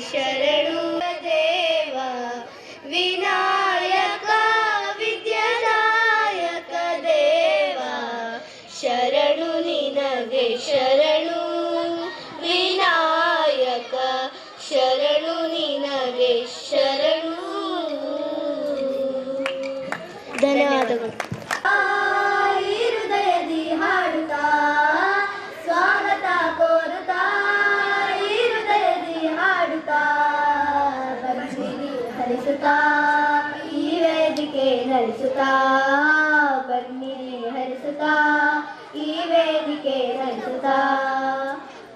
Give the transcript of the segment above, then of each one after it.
ಶರಣು ದೇವ ವಿನಾಯಕ ವಿದ್ಯಾದಾಯಕ ದೇವ ಶರಣು ನಿನಗೆ ಶರಣು ವಿನಾಯಕ ಶರಣು ನಿನಗೆ ಶರಣು. ಧನ್ಯವಾದಗಳು. ಹೃದಯದಿ ಹಾಡುತ್ತಾ ಸ್ವಾಗತ ಕೋರುತ್ತಾ ಹೃದಯದಿ ಹಾಡುತ್ತಾ ಬನ್ನಿರಿ ಹರಿಸುತ್ತಾ ಈ ವೇದಿಕೆ ನಡೆಸುತ್ತಾ ಬನ್ನಿರಿ ಹರಿಸುತ್ತಾ ಈ ವೇದಿಕೆ ನಡೆಸುತ್ತಾ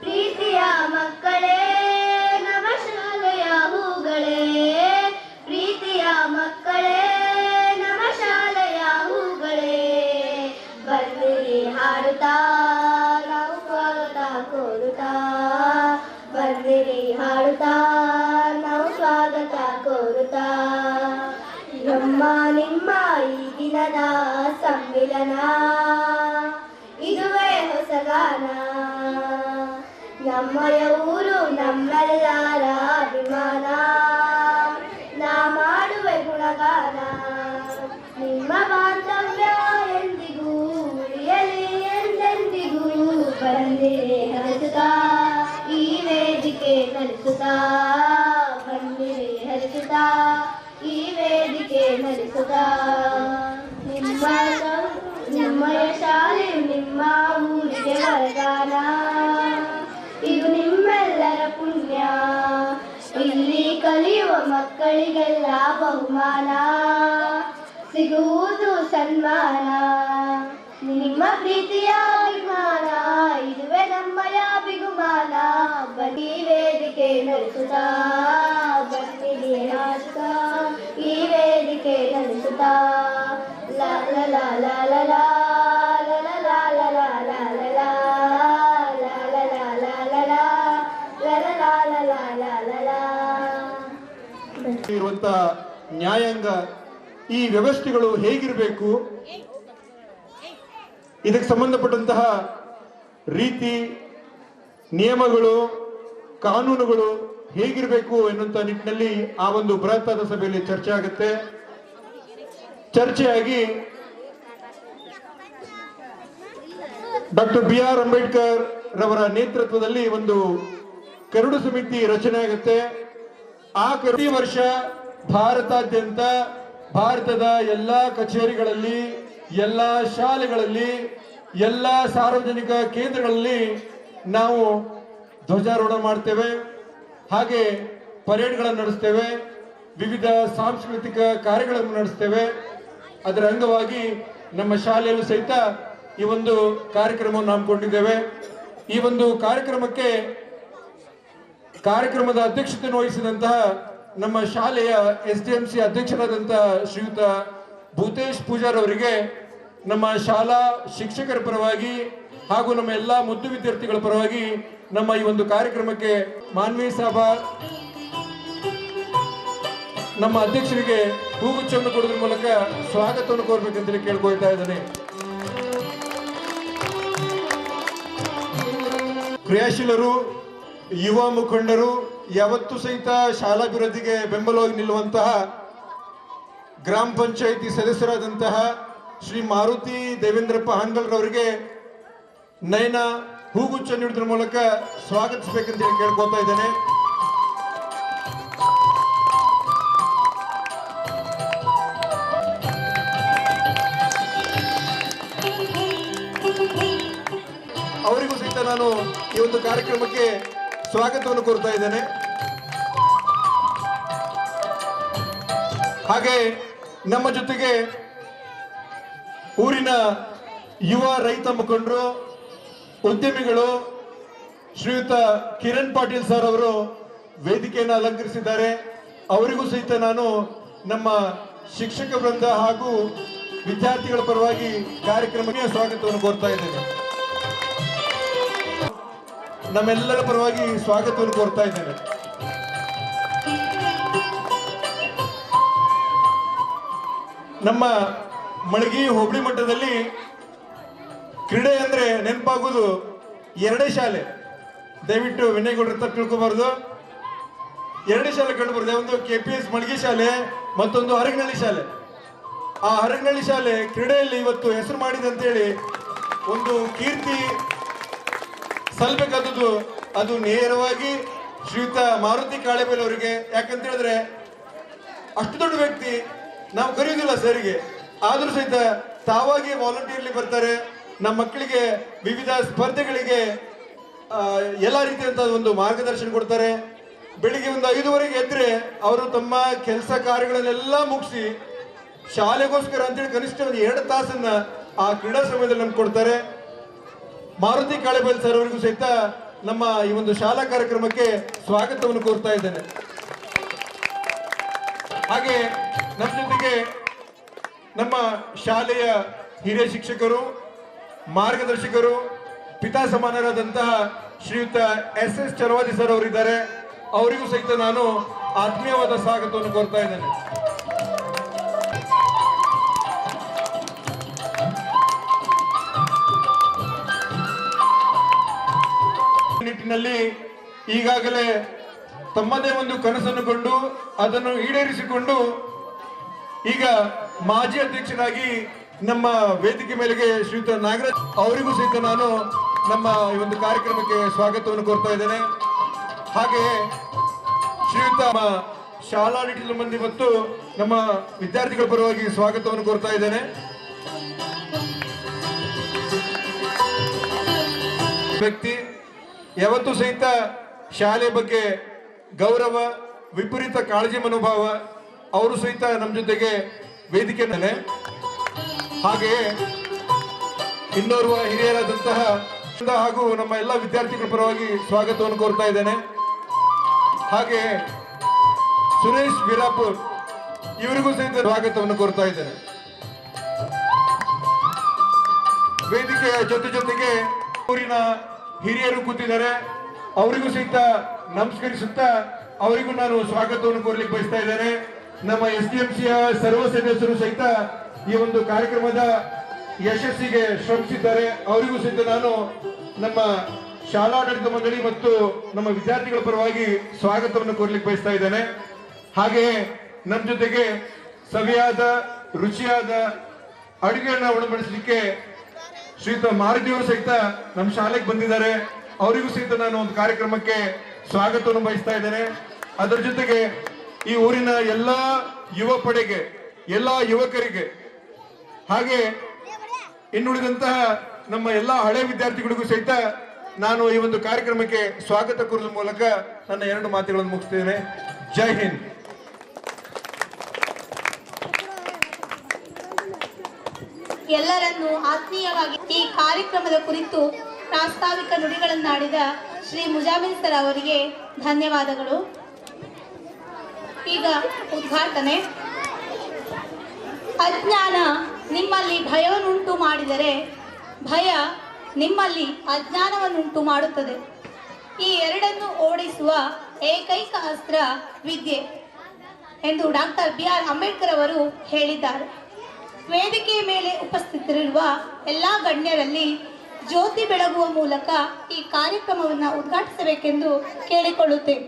ಪ್ರೀತಿಯ ಮಕ್ಕಳೇ ನವ ಶಾಲೆಯ ಹೂಗಳೇ ಪ್ರೀತಿಯ ಮಕ್ಕಳೇ ನವ ಶಾಲೆಯ ಹೂಗಳೇ ಬನ್ನಿರಿ ಹಾಡುತ್ತಾ ನಾವು ಸ್ವಾಗತ ಕೋರುತ್ತಾ ಬನ್ನಿರಿ ಹಾಡುತ್ತಾ ನಾವು ಸ್ವಾಗತ ಕೋರುತ್ತಾ ನಮ್ಮ ನಿಮ್ಮ ಈ ದಿನದ ಸಮ್ಮಿಲನ ಇದುವೇ ಹೊಸಗಾನ ನಮ್ಮಯ ಊರು ನಮ್ಮೆಲ್ಲರ ಅಭಿಮಾನ ನಾ ಮಾಡುವೆ ಗುಣಗಾನ ನಿಮ್ಮ ಬಾಂಧವ್ಯ ಎಂದಿಗೂ ಉಳಿಯಲಿ ಎಂದೆಂದಿಗೂ ಬನ್ನಿರಿ ಹರಿಸುತ್ತಾ ಈ ವೇದಿಕೆ ನಡೆಸುತ್ತಾ ಬನ್ನಿರಿ ಹರಿಸುತ್ತಾ ಈ ವೇದಿಕೆ ನಡೆಸುತ್ತಾ ನಿಮ್ಮಯ ಶಾಲೆಯು ನಿಮ್ಮ ಊರಿಗೆ ವರದಾನ ಇದು ನಿಮ್ಮೆಲ್ಲರ ಪುಣ್ಯ ಇಲ್ಲಿ ಕಲಿಯುವ ಮಕ್ಕಳಿಗೆಲ್ಲ ಬಹುಮಾನ ಸಿಗುವುದು ಸನ್ಮಾನ ನಿಮ್ಮ ಪ್ರೀತಿಯ ಅಭಿಮಾನ ಇದುವೇ ನಮ್ಮಯ ಬಿಗುಮಾನ ಬನ್ನಿ ವೇದಿಕೆ ನಡೆಸುತ್ತಾ ಬನ್ನಿರಿ ಹಾಡುತ್ತಾ ಈ ವೇದಿಕೆ ನಡೆಸುತ್ತಾ ಲಾ ಲಾ ಲಾ ಲಾ ಲಾ ಲಾ ಲಾ ಲಾ ಲಾ ಲಾ ಲಾ ಇರುವಂತ ನ್ಯಾಯಾಂಗ ಈ ವ್ಯವಸ್ಥೆಗಳು ಹೇಗಿರಬೇಕು, ಇದಕ್ಕೆ ಸಂಬಂಧಪಟ್ಟಂತಹ ರೀತಿ ನಿಯಮಗಳು ಕಾನೂನುಗಳು ಹೇಗಿರಬೇಕು ಎನ್ನುವಂತ ನಿಟ್ಟಿನಲ್ಲಿ ಆ ಒಂದು ಬೃಹತ್ತಾದ ಸಭೆಯಲ್ಲಿ ಚರ್ಚೆ ಆಗುತ್ತೆ. ಚರ್ಚೆಯಾಗಿ ಡಾಕ್ಟರ್ BR ಅಂಬೇಡ್ಕರ್ ರವರ ನೇತೃತ್ವದಲ್ಲಿ ಒಂದು ಕರಡು ಸಮಿತಿ ರಚನೆ ಆಗುತ್ತೆ. ಆ ಪ್ರತಿ ವರ್ಷ ಭಾರತಾದ್ಯಂತ ಭಾರತದ ಎಲ್ಲಾ ಕಚೇರಿಗಳಲ್ಲಿ ಎಲ್ಲಾ ಶಾಲೆಗಳಲ್ಲಿ ಎಲ್ಲಾ ಸಾರ್ವಜನಿಕ ಕೇಂದ್ರಗಳಲ್ಲಿ ನಾವು ಧ್ವಜಾರೋಹಣ ಮಾಡ್ತೇವೆ, ಹಾಗೆ ಪರೇಡ್ಗಳನ್ನು ನಡೆಸ್ತೇವೆ, ವಿವಿಧ ಸಾಂಸ್ಕೃತಿಕ ಕಾರ್ಯಗಳನ್ನು ನಡೆಸ್ತೇವೆ. ಅದರ ಅಂಗವಾಗಿ ನಮ್ಮ ಶಾಲೆಯಲ್ಲೂ ಸಹಿತ ಈ ಒಂದು ಕಾರ್ಯಕ್ರಮವನ್ನು ಹಮ್ಮಿಕೊಂಡಿದ್ದೇವೆ. ಈ ಒಂದು ಕಾರ್ಯಕ್ರಮದ ಅಧ್ಯಕ್ಷತೆಯನ್ನು ವಹಿಸಿದಂತಹ ನಮ್ಮ ಶಾಲೆಯ SDMC ಅಧ್ಯಕ್ಷರಾದಂತಹ ಶ್ರೀಯುತ ಭೂತೇಶ್ ಪೂಜಾರ್ ಅವರಿಗೆ ನಮ್ಮ ಶಾಲಾ ಶಿಕ್ಷಕರ ಪರವಾಗಿ ಹಾಗೂ ನಮ್ಮ ಎಲ್ಲಾ ಮುದ್ದು ವಿದ್ಯಾರ್ಥಿಗಳ ಪರವಾಗಿ ನಮ್ಮ ಈ ಒಂದು ಕಾರ್ಯಕ್ರಮಕ್ಕೆ ಮಾನ್ವಿ ಸಾಬ ನಮ್ಮ ಅಧ್ಯಕ್ಷರಿಗೆ ಹೂಗುಚ್ಛವನ್ನು ಕೊಡುವುದರ ಮೂಲಕ ಸ್ವಾಗತವನ್ನು ಕೋರಬೇಕಂತ ಕೇಳ್ಕೊಳ್ತಾ ಇದ್ದೇನೆ. ಕ್ರಿಯಾಶೀಲರು, ಯುವ ಮುಖಂಡರು, ಯಾವತ್ತೂ ಸಹಿತ ಶಾಲಾಭಿವೃದ್ಧಿಗೆ ಬೆಂಬಲವಾಗಿ ನಿಲ್ಲುವಂತಹ ಗ್ರಾಮ ಪಂಚಾಯಿತಿ ಸದಸ್ಯರಾದಂತಹ ಶ್ರೀ ಮಾರುತಿ ದೇವೇಂದ್ರಪ್ಪ ಹಾನ್ಗಲ್ ರವರಿಗೆ ನಯನ ಹೂಗುಚ್ಛ ನೀಡುವುದರ ಮೂಲಕ ಸ್ವಾಗತಿಸಬೇಕಂತ ಕೇಳ್ಕೊತಾ ಇದ್ದೇನೆ. ಅವರಿಗೂ ಸಹಿತ ನಾನು ಈ ಒಂದು ಕಾರ್ಯಕ್ರಮಕ್ಕೆ ಸ್ವಾಗತವನ್ನು ಕೋರ್ತಾ ಇದ್ದೇನೆ. ಹಾಗೆ ನಮ್ಮ ಜೊತೆಗೆ ಊರಿನ ಯುವ ರೈತ ಮುಖಂಡರು, ಉದ್ಯಮಿಗಳು ಶ್ರೀಯುತ ಕಿರಣ್ ಪಾಟೀಲ್ ಸರ್ ಅವರು ವೇದಿಕೆಯನ್ನು ಅಲಂಕರಿಸಿದ್ದಾರೆ. ಅವರಿಗೂ ಸಹಿತ ನಾನು ನಮ್ಮ ಶಿಕ್ಷಕ ವೃಂದ ಹಾಗೂ ವಿದ್ಯಾರ್ಥಿಗಳ ಪರವಾಗಿ ಕಾರ್ಯಕ್ರಮಕ್ಕೆ ಸ್ವಾಗತವನ್ನು ಕೋರ್ತಾ ಇದ್ದೇನೆ. ನಮ್ಮೆಲ್ಲರ ಪರವಾಗಿ ಸ್ವಾಗತವನ್ನು ಕೋರ್ತಾ ಇದ್ದೇನೆ. ನಮ್ಮ ಮಳಗಿ ಹೋಬಳಿ ಮಟ್ಟದಲ್ಲಿ ಕ್ರೀಡೆ ಅಂದ್ರೆ ನೆನಪಾಗೋದು ಎರಡೇ ಶಾಲೆ. ದಯವಿಟ್ಟು ವಿನಯಗೌಡರ ತಪ್ಪು ತಿಳ್ಕೋಬಾರ್ದು. ಎರಡು ಶಾಲೆ ಕಂಡು ಬರ್ತದೆ. ಒಂದು KPS ಮಳಿಗೆ ಶಾಲೆ, ಮತ್ತೊಂದು ಹರಗನಹಳ್ಳಿ ಶಾಲೆ. ಆ ಹರಗನಹಳ್ಳಿ ಶಾಲೆ ಕ್ರೀಡೆಯಲ್ಲಿ ಇವತ್ತು ಹೆಸರು ಮಾಡಿದೆ ಅಂತೇಳಿ ಒಂದು ಕೀರ್ತಿ ಸಲ್ಬೇಕಾದದ್ದು ಅದು ನೇರವಾಗಿ ಶ್ರೀಯುತ ಮಾರುತಿ ಕಾಳೆಬೆಲ್ ಅವರಿಗೆ. ಯಾಕಂತ ಹೇಳಿದ್ರೆ ಅಷ್ಟು ದೊಡ್ಡ ವ್ಯಕ್ತಿ, ನಾವು ಕರೆಯುವುದಿಲ್ಲ ಸರಿಗೆ, ಆದ್ರೂ ಸಹಿತ ತಾವಾಗಿ ವಾಲಂಟಿಯರ್ಲಿ ಬರ್ತಾರೆ. ನಮ್ಮ ಮಕ್ಕಳಿಗೆ ವಿವಿಧ ಸ್ಪರ್ಧೆಗಳಿಗೆ ಎಲ್ಲ ರೀತಿಯಂತ ಒಂದು ಮಾರ್ಗದರ್ಶನ ಕೊಡ್ತಾರೆ. ಬೆಳಿಗ್ಗೆ ಒಂದು 5:15 ಎದ್ರೆ ಅವರು ತಮ್ಮ ಕೆಲಸ ಕಾರ್ಯಗಳನ್ನೆಲ್ಲ ಮುಗಿಸಿ ಶಾಲೆಗೋಸ್ಕರ ಅಂತೇಳಿ ಕನಿಷ್ಠ ಒಂದು 2 ತಾಸನ್ನ ಆ ಕ್ರೀಡಾ ಸಮಯದಲ್ಲಿ ನಮ್ಗೆ ಕೊಡ್ತಾರೆ. ಮಾರುತಿ ಕಾಳೆಬೆಲ್ ಸರ್ ಅವರಿಗೂ ಸಹಿತ ನಮ್ಮ ಈ ಒಂದು ಶಾಲಾ ಕಾರ್ಯಕ್ರಮಕ್ಕೆ ಸ್ವಾಗತವನ್ನು ಕೋರ್ತಾ ಇದ್ದೇನೆ. ಹಾಗೆ ನಮ್ಮ ಜೊತೆಗೆ ನಮ್ಮ ಶಾಲೆಯ ಹಿರಿಯ ಶಿಕ್ಷಕರು, ಮಾರ್ಗದರ್ಶಕರು, ಪಿತಾ ಸಮಾನರಾದಂತಹ ಶ್ರೀಯುತ SS ಚರವಾದಿ ಸರ್ ಅವರಿದ್ದಾರೆ. ಅವರಿಗೂ ಸಹಿತ ನಾನು ಆತ್ಮೀಯವಾದ ಸ್ವಾಗತವನ್ನು ಕೋರ್ತಾ ಇದ್ದೇನೆ. ನಿಟ್ಟಿನಲ್ಲಿ ಈಗಾಗಲೇ ತಮ್ಮದೇ ಒಂದು ಕನಸನ್ನು ಕೊಂಡು ಅದನ್ನು ಈಡೇರಿಸಿಕೊಂಡು ಈಗ ಮಾಜಿ ಅಧ್ಯಕ್ಷರಾಗಿ ನಮ್ಮ ವೇದಿಕೆ ಮೇಲೆಗೆ ಶ್ರೀಯುತ ನಾಗರಾಜ್ ಅವರಿಗೂ ಸಹಿತ ನಾನು ನಮ್ಮ ಈ ಒಂದು ಕಾರ್ಯಕ್ರಮಕ್ಕೆ ಸ್ವಾಗತವನ್ನು ಕೋರ್ತಾ ಇದ್ದೇನೆ. ಹಾಗೆಯೇ ಶ್ರೀಯುತ ಶಾಲಾಡಳಿತದ ಮಂದಿ ಮತ್ತು ನಮ್ಮ ವಿದ್ಯಾರ್ಥಿಗಳ ಪರವಾಗಿ ಸ್ವಾಗತವನ್ನು ಕೋರ್ತಾ ಇದ್ದೇನೆ. ವ್ಯಕ್ತಿ ಯಾವತ್ತೂ ಸಹಿತ ಶಾಲೆ ಬಗ್ಗೆ ಗೌರವ, ವಿಪರೀತ ಕಾಳಜಿ ಮನೋಭಾವ, ಅವರು ಸಹಿತ ನಮ್ಮ ಜೊತೆಗೆ ವೇದಿಕೆ ಮೇಲೆ. ಹಾಗೆಯೇ ಇನ್ನೋರ್ವ ಹಿರಿಯರಾದಂತಹ ಹಾಗೂ ನಮ್ಮ ಎಲ್ಲ ವಿದ್ಯಾರ್ಥಿಗಳ ಪರವಾಗಿ ಸ್ವಾಗತವನ್ನು ಕೋರ್ತಾ ಇದ್ದೇನೆ. ಹಾಗೆ ಸುರೇಶ್ ವೀರಾಪುರ್ ಇವರಿಗೂ ಸಹಿತ ಸ್ವಾಗತವನ್ನು ಕೋರ್ತಾ ಇದ್ದೇನೆ. ವೇದಿಕೆಯ ಜೊತೆಗೆ ಊರಿನ ಹಿರಿಯರು ಕೂತಿದ್ದಾರೆ, ಅವರಿಗೂ ಸಹಿತ ನಮಸ್ಕರಿಸುತ್ತಾ ಅವರಿಗೂ ನಾನು ಸ್ವಾಗತವನ್ನು ಕೋರ್ಲಿಕ್ಕೆ ಬಯಸ್ತಾ ಇದ್ದೇನೆ. ನಮ್ಮ SDMCಯ ಸರ್ವ ಸದಸ್ಯರು ಸಹಿತ ಈ ಒಂದು ಕಾರ್ಯಕ್ರಮದ ಯಶಸ್ಸಿಗೆ ಶ್ರಮಿಸಿದ್ದಾರೆ. ಅವರಿಗೂ ಸಹಿತ ನಾನು ನಮ್ಮ ಶಾಲಾಡಳಿತ ಮಂಡಳಿ ಮತ್ತು ನಮ್ಮ ವಿದ್ಯಾರ್ಥಿಗಳ ಪರವಾಗಿ ಸ್ವಾಗತವನ್ನು ಕೋರ್ಲಿಕ್ಕೆ ಬಯಸ್ತಾ ಇದ್ದೇನೆ. ಹಾಗೆಯೇ ನಮ್ಮ ಜೊತೆಗೆ ಸವಿಯಾದ ರುಚಿಯಾದ ಅಡುಗೆಯನ್ನ ಉಣಬಡಿಸಲಿಕ್ಕೆ ಶ್ರೀಯುತ ಮಾರುತಿಯವರು ಸಹಿತ ನಮ್ಮ ಶಾಲೆಗೆ ಬಂದಿದ್ದಾರೆ. ಅವರಿಗೂ ಸಹಿತ ನಾನು ಒಂದು ಕಾರ್ಯಕ್ರಮಕ್ಕೆ ಸ್ವಾಗತವನ್ನು ಬಯಸ್ತಾ ಇದ್ದೇನೆ. ಅದರ ಜೊತೆಗೆ ಈ ಊರಿನ ಎಲ್ಲಾ ಯುವ ಪಡೆಗೆ, ಎಲ್ಲಾ ಯುವಕರಿಗೆ, ಹಾಗೆ ಇನ್ನುಳಿದಂತಹ ನಮ್ಮ ಎಲ್ಲಾ ಹಳೆ ವಿದ್ಯಾರ್ಥಿಗಳಿಗೂ ಸಹಿತ ನಾನು ಈ ಒಂದು ಕಾರ್ಯಕ್ರಮಕ್ಕೆ ಸ್ವಾಗತ ಕೋರುವ ಮೂಲಕ ನನ್ನ 2 ಮಾತುಗಳನ್ನು ಮುಗಿಸ್ತೇನೆ. ಜೈ ಹಿಂದ್. ಎಲ್ಲರನ್ನೂ ಆತ್ಮೀಯವಾಗಿ ಈ ಕಾರ್ಯಕ್ರಮದ ಕುರಿತು ಪ್ರಾಸ್ತಾವಿಕ ನುಡಿಗಳನ್ನಾಡಿದ ಶ್ರೀ ಮುಜಾಮಿಲ್ ಸರ್ ಅವರಿಗೆ ಧನ್ಯವಾದಗಳು. ಈಗ ಉದ್ಘಾಟನೆ. ಅಜ್ಞಾನ ನಿಮ್ಮಲ್ಲಿ ಭಯವನ್ನುಂಟು ಮಾಡಿದರೆ ಭಯ ನಿಮ್ಮಲ್ಲಿ ಅಜ್ಞಾನವನ್ನುಂಟು ಮಾಡುತ್ತದೆ. ಈ ಎರಡನ್ನು ಓಡಿಸುವ ಏಕೈಕ ಅಸ್ತ್ರ ವಿದ್ಯೆ ಎಂದು ಡಾಕ್ಟರ್ BR ಅಂಬೇಡ್ಕರ್ ಅವರು ಹೇಳಿದ್ದಾರೆ. ವೇದಿಕೆಯ ಮೇಲೆ ಉಪಸ್ಥಿತರಿರುವ ಎಲ್ಲ ಗಣ್ಯರಲ್ಲಿ ಜ್ಯೋತಿ ಬೆಳಗುವ ಮೂಲಕ ಈ ಕಾರ್ಯಕ್ರಮವನ್ನು ಉದ್ಘಾಟಿಸಬೇಕೆಂದು ಕೇಳಿಕೊಳ್ಳುತ್ತೇವೆ.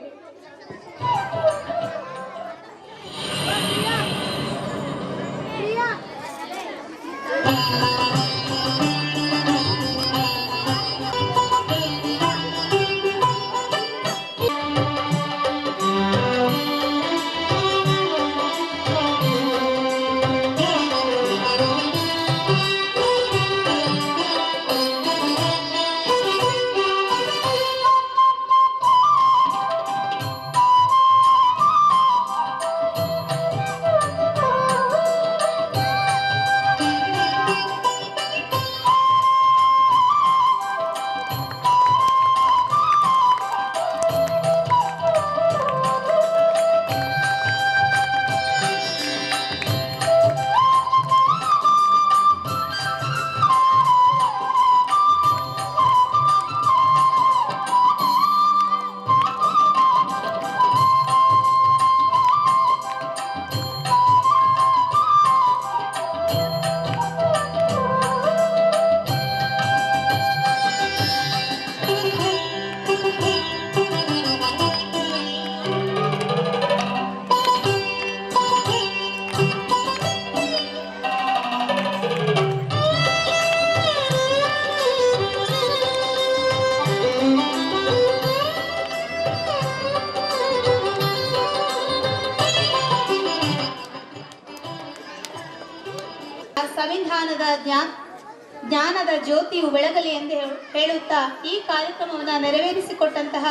ಜ್ಞಾನದ ಜ್ಯೋತಿಯು ಬೆಳಗಲಿ ಎಂದು ಹೇಳುತ್ತಾ ಈ ಕಾರ್ಯಕ್ರಮವನ್ನು ನೆರವೇರಿಸಿಕೊಟ್ಟಂತಹ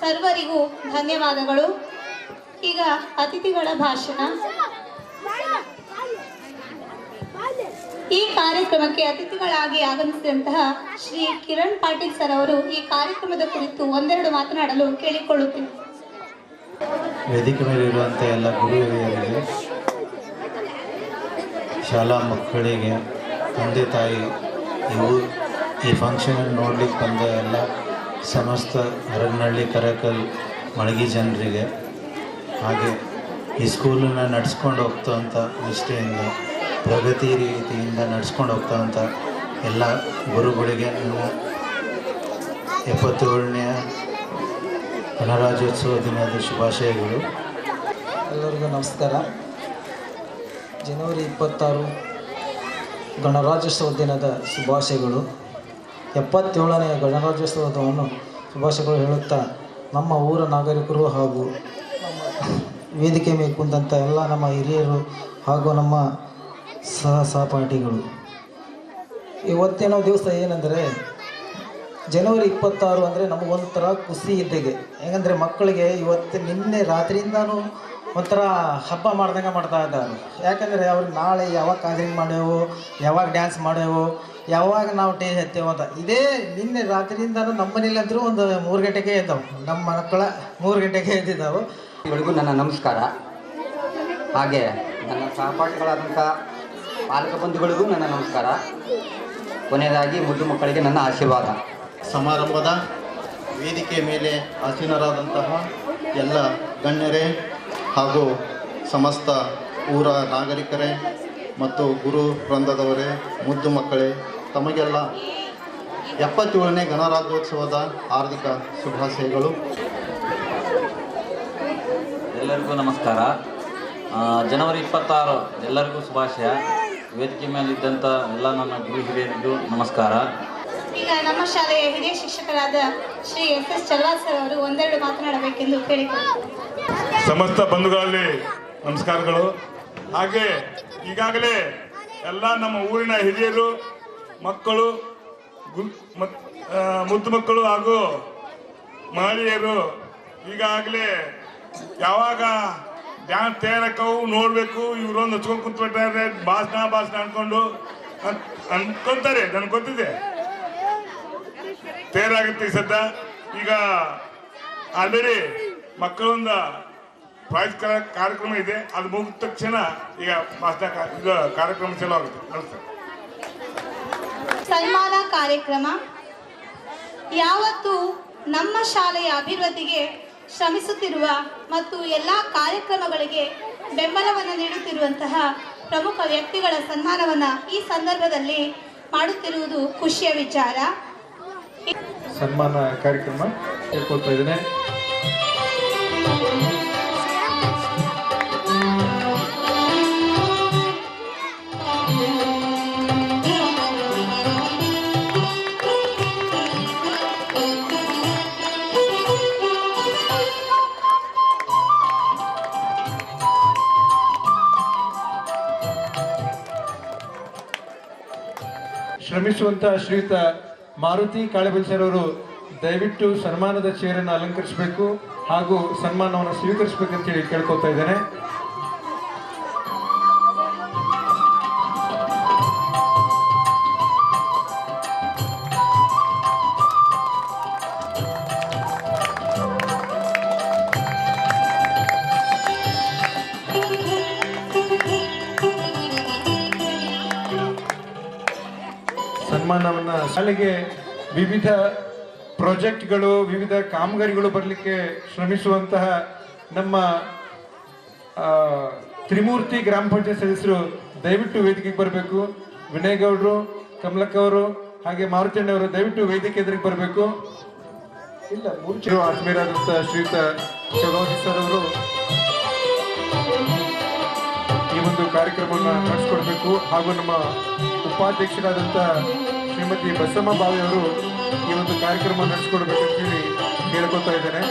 ಸರ್ವರಿಗೂ ಧನ್ಯವಾದಗಳು. ಈಗ ಅತಿಥಿಗಳ ಭಾಷಣ. ಈ ಕಾರ್ಯಕ್ರಮಕ್ಕೆ ಅತಿಥಿಗಳಾಗಿ ಆಗಮಿಸಿದಂತಹ ಶ್ರೀ ಕಿರಣ್ ಪಾಟೀಲ್ ಸರ್ ಅವರು ಈ ಕಾರ್ಯಕ್ರಮದ ಕುರಿತು ಒಂದೆರಡು ಮಾತನಾಡಲು ಕೇಳಿಕೊಳ್ಳುತ್ತೇನೆ. ವೇದಿಕೆ ಮೇಲೆ ಇರುವಂಥ ಎಲ್ಲ ಗುರು ಹಿರಿಯರಿಗೆ, ಶಾಲಾ ಮಕ್ಕಳಿಗೆ, ತಂದೆ ತಾಯಿ, ಈ ಫಂಕ್ಷನ್ ನೋಡ್ಲಿಕ್ಕೆ ಬಂದ ಎಲ್ಲ ಸಮಸ್ತ ಹರಗನಹಳ್ಳಿ ಕರಕಲ್ ಮಳಗಿ ಜನರಿಗೆ, ಹಾಗೆ ಈ ಸ್ಕೂಲನ್ನು ನಡೆಸ್ಕೊಂಡು ಹೋಗ್ತಂಥ ನಿಷ್ಠೆಯಿಂದ ಪ್ರಗತಿ ರೀತಿಯಿಂದ ನಡೆಸ್ಕೊಂಡು ಹೋಗ್ತಂಥ ಎಲ್ಲ ಗುರುಗಳಿಗೆ ನನ್ನ 77ನೇ ಗಣರಾಜ್ಯೋತ್ಸವ ದಿನದ ಶುಭಾಶಯಗಳು. ಎಲ್ಲರಿಗೂ ನಮಸ್ಕಾರ. ಜನವರಿ 26 ಗಣರಾಜ್ಯೋತ್ಸವ ದಿನದ ಶುಭಾಶಯಗಳು. 77ನೇ ಗಣರಾಜ್ಯೋತ್ಸವವನ್ನು ಶುಭಾಶಯಗಳು ಹೇಳುತ್ತಾ, ನಮ್ಮ ಊರ ನಾಗರಿಕರು ಹಾಗೂ ವೇದಿಕೆ ಮೇಲೆ ಕುಂತ ಎಲ್ಲ ನಮ್ಮ ಹಿರಿಯರು ಹಾಗೂ ನಮ್ಮ ಸಹಪಾಠಿಗಳು, ಇವತ್ತಿನ ದಿವಸ ಏನಂದರೆ ಜನವರಿ 26 ಅಂದರೆ ನಮಗೊಂಥರ ಖುಷಿ ಇದ್ದಾಗೆ. ಹೇಗಂದರೆ ಮಕ್ಕಳಿಗೆ ನಿನ್ನೆ ರಾತ್ರಿಯಿಂದನೂ ಒಂಥರ ಹಬ್ಬ ಮಾಡ್ದಂಗೆ ಮಾಡ್ತಾ ಇದ್ದಾರೆ. ಯಾಕಂದರೆ ಅವ್ರಿಗೆ ನಾಳೆ ಯಾವಾಗ ಕಾಂಜರಿಂಗ್ ಮಾಡ್ಯೇವು, ಯಾವಾಗ ಡ್ಯಾನ್ಸ್ ಮಾಡ್ಯೇವು, ಯಾವಾಗ ನಾವು ಟೇ ಹತ್ತೇವು ಅಂತ ಇದೇ ನಿನ್ನೆ ರಾತ್ರಿಯಿಂದನೂ ನಮ್ಮ ಮನೇಲಿ ಅಂದರೂ ಒಂದು 3 ಗಂಟೆಗೆ ಎದ್ದವು. ನಮ್ಮ ಮಕ್ಕಳ 3 ಗಂಟೆಗೆ ಎದ್ದಿದ್ದಾವೆ. ಇವರಿಗೂ ನನ್ನ ನಮಸ್ಕಾರ. ಹಾಗೆ ನನ್ನ ಸಹಪಾಠಿಗಳಾದಂಥ ಪಾಲಕ ಬಂಧುಗಳಿಗೂ ನನ್ನ ನಮಸ್ಕಾರ. ಕೊನೆಯದಾಗಿ ಮುದ್ದು ಮಕ್ಕಳಿಗೆ ನನ್ನ ಆಶೀರ್ವಾದ. ಸಮಾರಂಭದ ವೇದಿಕೆ ಮೇಲೆ ಆಸೀನರಾದಂತಹ ಎಲ್ಲ ಗಣ್ಯರೇ ಹಾಗೂ ಸಮಸ್ತ ಊರ ನಾಗರಿಕರೇ ಮತ್ತು ಗುರು ವೃಂದದವರೇ, ಮುದ್ದು ಮಕ್ಕಳೇ, ತಮಗೆಲ್ಲ 77ನೇ ಗಣರಾಜ್ಯೋತ್ಸವದ ಹಾರ್ದಿಕ ಶುಭಾಶಯಗಳು. ಎಲ್ಲರಿಗೂ ನಮಸ್ಕಾರ. ಜನವರಿ 26 ಎಲ್ಲರಿಗೂ ಶುಭಾಶಯ. ವೇದಿಕೆ ಮೇಲಿದ್ದಂಥ ಎಲ್ಲ ನನ್ನ ಗುರು ಹಿರಿಯರಿಗೂ ನಮಸ್ಕಾರ. ಈಗ ನಮ್ಮ ಶಾಲೆಯ ಹಿರಿಯ ಶಿಕ್ಷಕರಾದ ಶ್ರೀ ಎಸ್ ಚಲ್ವಾದ್ ಸರ್ ಅವರು ಒಂದೆರಡು ಮಾತನಾಡಬೇಕೆಂದು ಕೇಳಿಕೊಳ್ಳುತ್ತೇನೆ. ಸಮಸ್ತ ಬಂಧುಗಳಲ್ಲಿ ನಮಸ್ಕಾರಗಳು. ಹಾಗೆ ಈಗಾಗಲೇ ಎಲ್ಲ ನಮ್ಮ ಊರಿನ ಹಿರಿಯರು, ಮಕ್ಕಳು, ಮುದ್ದು ಮಕ್ಕಳು ಹಾಗೂ ಮಹಿಳೆಯರು ಈಗಾಗಲೇ ಯಾವಾಗ ಡ್ಯಾನ್ಸ್ ತಯಾರಕ್ಕವು ನೋಡಬೇಕು, ಇವರೊಂದು ಹಚ್ಕೊಂಡು ಕುಂತ್ಬಿಟ್ಟಾರೆ, ಭಾಷಣ ಅನ್ಕೊಂಡು ಅನ್ಕೊಂತಾರೆ. ನನಗೆ ಗೊತ್ತಿದೆ ತಯಾರಾಗುತ್ತೆ ಈ ಸದ್ದ. ಈಗ ಆಲ್ರೆಡಿ ಮಕ್ಕಳೊಂದು ಪ್ರೈಸ್ ಕಾರ್ಯಕ್ರಮ ಇದೆ, ಅದು ಮುಗಿದ ತಕ್ಷಣ ಈಗ ಇದು ಕಾರ್ಯಕ್ರಮ ಚಲೋ ಆಗುತ್ತೆ. ನಮಸ್ತೆ. ಸನ್ಮಾನ ಕಾರ್ಯಕ್ರಮ ಯಾವತ್ತು ನಮ್ಮ ಶಾಲೆಯ ಅಭಿವೃದ್ಧಿಗೆ ಶ್ರಮಿಸುತ್ತಿರುವ ಮತ್ತು ಎಲ್ಲ ಕಾರ್ಯಕ್ರಮಗಳಿಗೆ ಬೆಂಬಲವನ್ನು ನೀಡುತ್ತಿರುವಂತಹ ಪ್ರಮುಖ ವ್ಯಕ್ತಿಗಳ ಸನ್ಮಾನವನ್ನು ಈ ಸಂದರ್ಭದಲ್ಲಿ ಮಾಡುತ್ತಿರುವುದು ಖುಷಿಯ ವಿಚಾರ. ಸನ್ಮಾನ ಕಾರ್ಯಕ್ರಮ ಹೇಳ್ಕೊಳ್ತಾ ಇದ್ದೇನೆ. ಶ್ರಮಿಸುವಂತಹ ಶ್ರೀಯುತ ಮಾರುತಿ ಕಾಳೆಬಲ್ಸರ್ ಅವರು ದಯವಿಟ್ಟು ಸನ್ಮಾನದ ಚೇರನ್ನು ಅಲಂಕರಿಸಬೇಕು ಹಾಗೂ ಸನ್ಮಾನವನ್ನು ಸ್ವೀಕರಿಸಬೇಕಂತೇಳಿ ಕೇಳ್ಕೊತಾ ಇದ್ದೇನೆ. ಸನ್ಮಾನವನ್ನು ಶಾಲೆಗೆ ವಿವಿಧ ಪ್ರಾಜೆಕ್ಟ್ಗಳು, ವಿವಿಧ ಕಾಮಗಾರಿಗಳು ಬರಲಿಕ್ಕೆ ಶ್ರಮಿಸುವಂತಹ ನಮ್ಮ ತ್ರಿಮೂರ್ತಿ ಗ್ರಾಮ ಪಂಚಾಯತ್ ಸದಸ್ಯರು ದಯವಿಟ್ಟು ವೇದಿಕೆಗೆ ಬರಬೇಕು. ವಿನಯ್ ಗೌಡರು, ಕಮಲಕ್ಕ ಅವರು ಹಾಗೆ ಮಾರುತಣ್ಣ ಅವರು ದಯವಿಟ್ಟು ವೇದಿಕೆ ಎದುರಿಗೆ ಬರಬೇಕು. ಇಲ್ಲ ಮೂರ್ಛೆ ಆತ್ಮೀಯರಾದಂಥ ಶ್ರೀಯುತ ಚಲೋಜಿ ಸರ್ ಅವರು ಈ ಒಂದು ಕಾರ್ಯಕ್ರಮವನ್ನು ನಡೆಸಿಕೊಡ್ಬೇಕು ಹಾಗೂ ನಮ್ಮ ಉಪಾಧ್ಯಕ್ಷರಾದಂಥ ಶ್ರೀಮತಿ ಬಸಮ್ಮ ಬಾವಿ ಅವರು ಈ ಒಂದು ಕಾರ್ಯಕ್ರಮ ನಡೆಸಿಕೊಡ್ಬೇಕಂತೇಳಿ ಕೇಳ್ಕೊತಾ ಇದ್ದೇನೆ.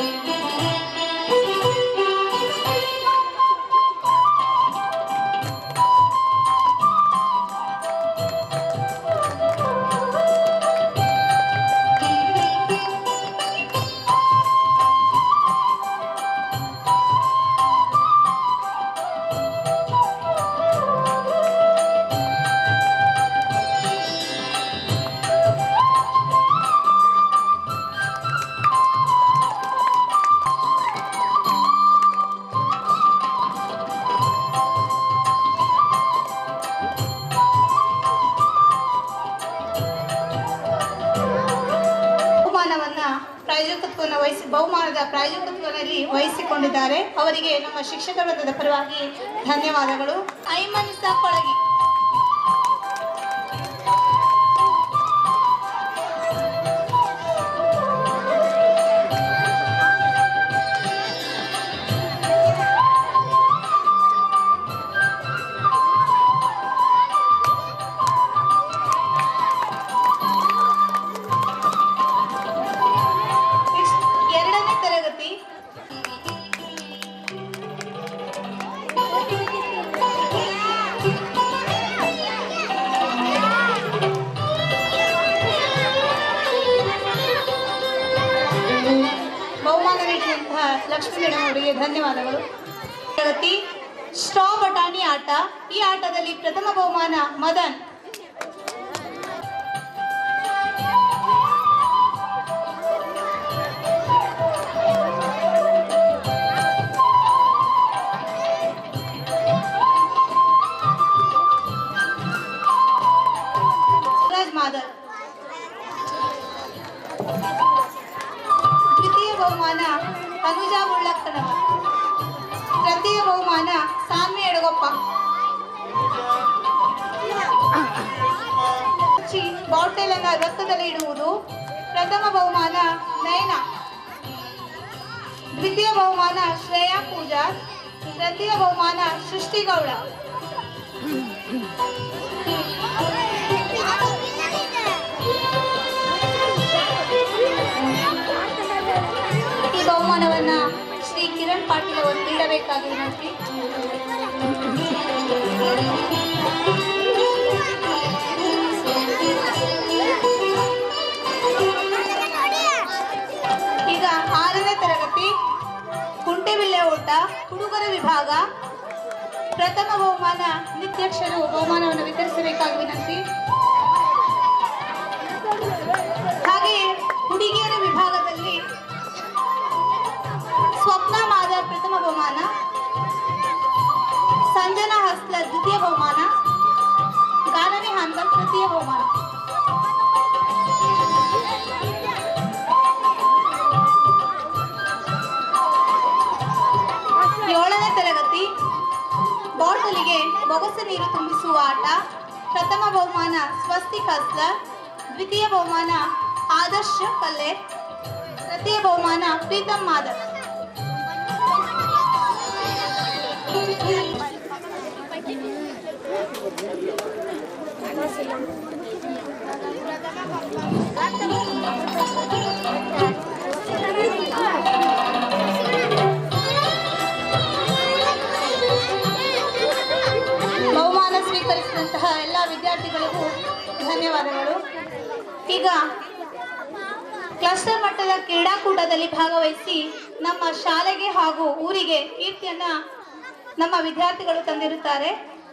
ಪ್ರಾಯೋಜಕತ್ವವನ್ನು ಬಹುಮಾನದ ಪ್ರಾಯೋಜಕತ್ವದಲ್ಲಿ ವಹಿಸಿಕೊಂಡಿದ್ದಾರೆ. ಅವರಿಗೆ ನಮ್ಮ ಶಿಕ್ಷಕ ವೃಂದದ ಪರವಾಗಿ ಧನ್ಯವಾದಗಳು. ಐಮನಿಸಾ ಕೊಳಗಿ. ಲಕ್ಷ್ಮೀ ಮೇಡಮ್ ಅವರಿಗೆ ಧನ್ಯವಾದಗಳು. ತರಗತಿ ಸ್ಟ್ರಾ ಬಟಾಣಿ ಆಟ. ಈ ಆಟದಲ್ಲಿ ಪ್ರಥಮ ಬಹುಮಾನ ಮದನ್. ಮಾದರ್. ದ್ವಿತೀಯ ಬಹುಮಾನ ಅನುಜಾ ಮುಳ್ಳಕ್ಕನವ. ತೃತೀಯ ಬಹುಮಾನ ಸಾನ್ವಿ ಎಡಗೊಪ್ಪ. ಬಾಟಲ್ ಅನ್ನು ರಕ್ತದಲ್ಲಿ ಇಡುವುದು. ಪ್ರಥಮ ಬಹುಮಾನ ನಯನ. ದ್ವಿತೀಯ ಬಹುಮಾನ ಶ್ರೇಯಾ ಪೂಜಾರ್. ತೃತೀಯ ಬಹುಮಾನ ಸೃಷ್ಟಿಗೌಡ. ಈ ಬಹುಮಾನವನ್ನ ಶ್ರೀ ಕಿರಣ್ ಪಾಟೀಲ್ ಅವರು ನೀಡಬೇಕಾಗಿ ವಿನಂತಿ. ಈಗ 6ನೇ ತರಗತಿ ಕುಂಟೆಬಿಲ್ಲೆ ಓಟ ಹುಡುಗರ ವಿಭಾಗ. ಪ್ರಥಮ ಬಹುಮಾನ ನಿತ್ಯಕ್ಷರು ಬಹುಮಾನವನ್ನು ವಿತರಿಸಬೇಕಾಗಿ ವಿನಂತಿ. ಹಾಗೆಯೇ ಹುಡುಗಿಯರ ವಿಭಾಗದಲ್ಲಿ ಸ್ವಪ್ನ ಮಾದರ್ ಪ್ರಥಮ ಬಹುಮಾನ, ಸಂಜನಾ ಹಸ್ಲರ್ ದ್ವಿತೀಯ ಬಹುಮಾನ, ಗಾನವಿ ಹಾನ್ಕರ್ ತೃತೀಯ ಬಹುಮಾನ. ಏಳನೇ ತರಗತಿ ಬಾಟಲಿಗೆ ಬೊಗಸೆ ನೀರು ತುಂಬಿಸುವ ಆಟ. ಪ್ರಥಮ ಬಹುಮಾನ ಸ್ವಸ್ತಿಕ್ ಹಸ್ಲರ್. ದ್ವಿತೀಯ ಬಹುಮಾನ ಆದರ್ಶ ಕಲ್ಲೆ. ತೃತೀಯ ಬಹುಮಾನ ಪ್ರೀತಮ್ ಮಾದರ್. ಬಹುಮಾನ ಸ್ವೀಕರಿಸಿದಂತಹ ಎಲ್ಲ ವಿದ್ಯಾರ್ಥಿಗಳಿಗೂ ಧನ್ಯವಾದಗಳು. ಈಗ ಕ್ಲಸ್ಟರ್ ಮಟ್ಟದ ಕ್ರೀಡಾಕೂಟದಲ್ಲಿ ಭಾಗವಹಿಸಿ ನಮ್ಮ ಶಾಲೆಗೆ ಹಾಗೂ ಊರಿಗೆ ಕೀರ್ತಿಯನ್ನ ನಮ್ಮ ವಿದ್ಯಾರ್ಥಿಗಳು ತಂದಿರುತ್ತಾರೆ.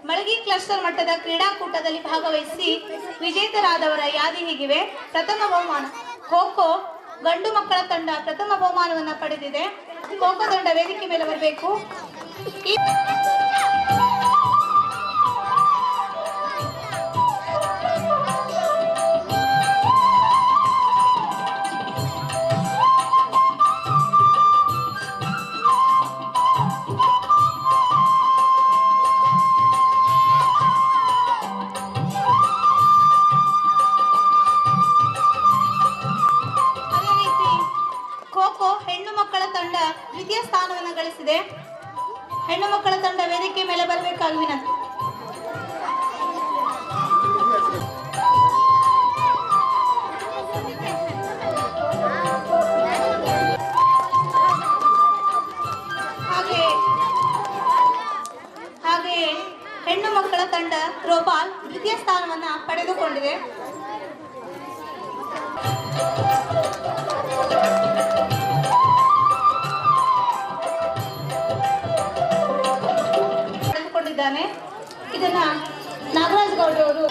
ಮಳಗಿ ಕ್ಲಸ್ಟರ್ ಮಟ್ಟದ ಕ್ರೀಡಾಕೂಟದಲ್ಲಿ ಭಾಗವಹಿಸಿ ವಿಜೇತರಾದವರ ಯಾದಿ ಹೀಗಿವೆ. ಪ್ರಥಮ ಬಹುಮಾನ ಖೋ ಖೋ ಗಂಡು ಮಕ್ಕಳ ತಂಡ ಪ್ರಥಮ ಬಹುಮಾನವನ್ನು ಪಡೆದಿದೆ. ಖೋ ಖೋ ತಂಡ ವೇದಿಕೆ ಮೇಲೆ ಬರಬೇಕು. ದ್ವಿತೀಯ ಸ್ಥಾನವನ್ನು ಗಳಿಸಿದೆ. ಹೆಣ್ಣು ಮಕ್ಕಳ ತಂಡ ವೇದಿಕೆ ಮೇಲೆ ಬರಬೇಕಾಗಿ ವಿನಂತಿ. ಹಾಗೆಯೇ ಹೆಣ್ಣು ಮಕ್ಕಳ ತಂಡ ಥ್ರೋಬಾಲ್ ದ್ವಿತೀಯ ಸ್ಥಾನವನ್ನು ಪಡೆದುಕೊಂಡಿದೆ. ಇದನ್ನ ನಾಗರಾಜ್ ಗೌಡ್ರವರು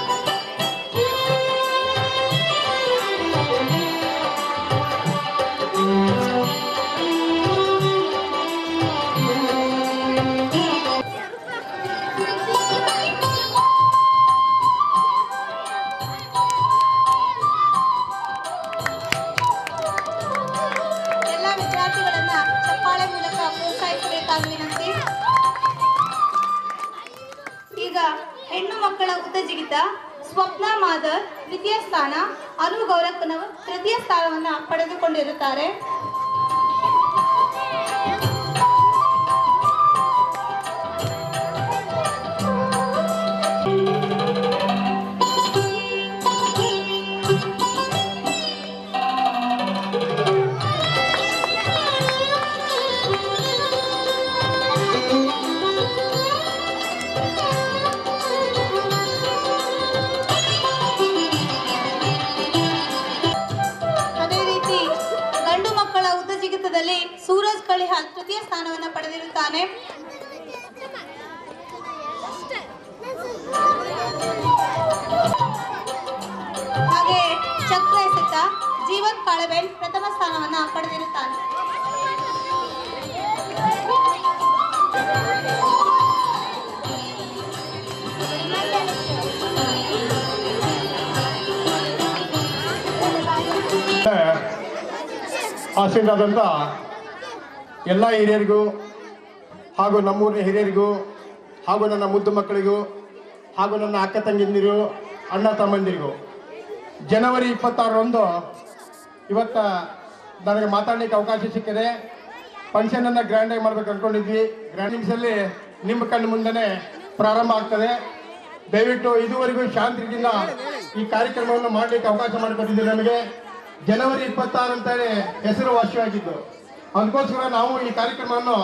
ಉದ್ದ ಜಿಗಿತ ಸ್ವಪ್ನ ಮಾದರ್ ದ್ವಿತೀಯ ಸ್ಥಾನ, ಅನು ಗೌರಕ್ಕನವರು ತೃತೀಯ ಸ್ಥಾನವನ್ನು ಪಡೆದುಕೊಂಡಿರುತ್ತಾರೆ. ಸೂರಜ್ ಕಳಿಹಾಲ್ ತೃತೀಯ ಸ್ಥಾನವನ್ನು ಪಡೆದಿರುತ್ತಾನೆ. ಹಾಗೆ ಚಕ್ರ ಎಸೆತ ಜೀವನ್ ಕಾಳಬೇಲ್ ಪ್ರಥಮ ಸ್ಥಾನವನ್ನು ಪಡೆದಿರುತ್ತಾನೆ. ಆಸೀನರಾದಂಥ ಎಲ್ಲ ಹಿರಿಯರಿಗೂ ಹಾಗೂ ನಮ್ಮೂರಿನ ಹಿರಿಯರಿಗೂ ಹಾಗೂ ನನ್ನ ಮುದ್ದು ಮಕ್ಕಳಿಗೂ ಹಾಗೂ ನನ್ನ ಅಕ್ಕ ತಂಗಿಯಂದಿರು ಅಣ್ಣ ತಮ್ಮಂದಿರಿಗೂ ಜನವರಿ 26ರಂದು ಇವತ್ತು ನನಗೆ ಮಾತಾಡಲಿಕ್ಕೆ ಅವಕಾಶ ಸಿಕ್ಕಿದೆ. ಫಂಕ್ಷನನ್ನು ಗ್ರ್ಯಾಂಡಾಗಿ ಮಾಡ್ಬೇಕು ಅಂದ್ಕೊಂಡಿದ್ವಿ. ಗ್ರ್ಯಾಂಡಿಂಗ್ಸಲ್ಲಿ ನಿಮ್ಮ ಕಣ್ಣು ಮುಂದೆ ಪ್ರಾರಂಭ ಆಗ್ತದೆ. ದಯವಿಟ್ಟು ಇದುವರೆಗೂ ಶಾಂತಿಯಿಂದ ಈ ಕಾರ್ಯಕ್ರಮವನ್ನು ಮಾಡಲಿಕ್ಕೆ ಅವಕಾಶ ಮಾಡಿಕೊಟ್ಟಿದ್ದೀವಿ. ನಮಗೆ ಜನವರಿ 26 ಅಂತೇಳಿ ಹೆಸರು ವಾಸಿಯಾಗಿದ್ದು, ಅದಕ್ಕೋಸ್ಕರ ನಾವು ಈ ಕಾರ್ಯಕ್ರಮವನ್ನು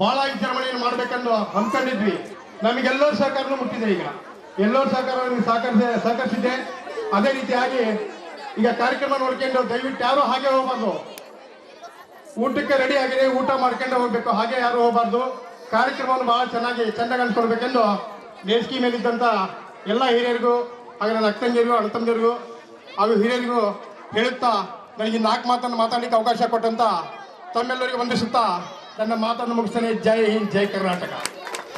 ಬಹಳ ವಿಜೃಂಭಣೆಯನ್ನು ಮಾಡಬೇಕೆಂದು ಅಂದ್ಕೊಂಡಿದ್ವಿ. ನಮಗೆಲ್ಲರ ಸಹಕಾರನೂ ಮುಟ್ಟಿದೆ. ಈಗ ಎಲ್ಲರ ಸಹಕಾರ ಸಹಕರಿಸಿದೆ. ಅದೇ ರೀತಿಯಾಗಿ ಈಗ ಕಾರ್ಯಕ್ರಮ ನೋಡ್ಕೊಂಡು ದಯವಿಟ್ಟು ಯಾರು ಹಾಗೆ ಹೋಗಬಾರ್ದು. ಊಟಕ್ಕೆ ರೆಡಿ ಆಗಿದೆ, ಊಟ ಮಾಡ್ಕೊಂಡು ಹೋಗ್ಬೇಕು, ಹಾಗೆ ಯಾರು ಹೋಗಬಾರ್ದು. ಕಾರ್ಯಕ್ರಮವನ್ನು ಬಹಳ ಚೆನ್ನಾಗಿ ಅನ್ಕೊಳ್ಬೇಕೆಂದು ನೇಸ್ಕಿ ಮೇಲಿದ್ದಂಥ ಎಲ್ಲ ಹಿರಿಯರಿಗೂ ಹಾಗೆ ನನ್ನ ಅಕ್ಕ ತಂಗಿಯರಿಗೂ ಅಣ್ಣ ತಮ್ಮಂದಿರಿಗೂ ಹಾಗೂ ಹಿರಿಯರಿಗೂ ಹೇಳುತ್ತಾ ನನಗೆ 4 ಮಾತನ್ನು ಮಾತಾಡಲಿಕ್ಕೆ ಅವಕಾಶ ಕೊಟ್ಟಂತ ತಮ್ಮೆಲ್ಲರಿಗೂ ವಂದಿಸುತ್ತಾ ನನ್ನ ಮಾತನ್ನು ಮುಗಿಸ್ತೇನೆ. ಜೈ ಹಿಂದ್, ಜೈ ಕರ್ನಾಟಕ.